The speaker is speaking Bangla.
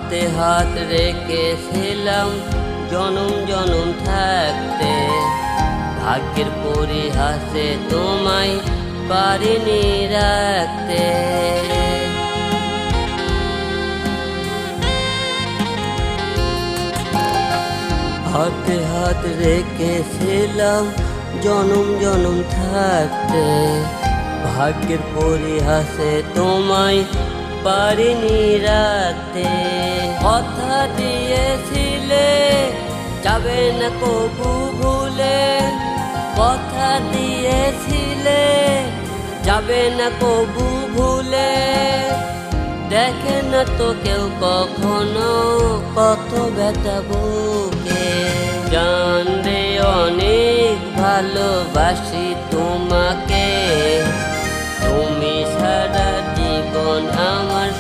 হাতে হাত রেখেছিলাম জনম জনম থাকতে, ভাগ্যের পরিহাসে তোমায় পারিনি রাখতে। হাতে হাত রেখেছিলাম জনম জনম থাকতে, ভাগ্যের পরিহাসে তোমায় পারিনি রাখতে। কথা দিয়েছিলে যাবে না কবু ভুলে, কথা দিয়েছিলে যাবে না কবু ভুলে। দেখে না তো কেউ কখনো কত ব্যথা বুকে। জানলে অনেক ভালোবাসি তোমাকে, তুমি সারা জীবন আমার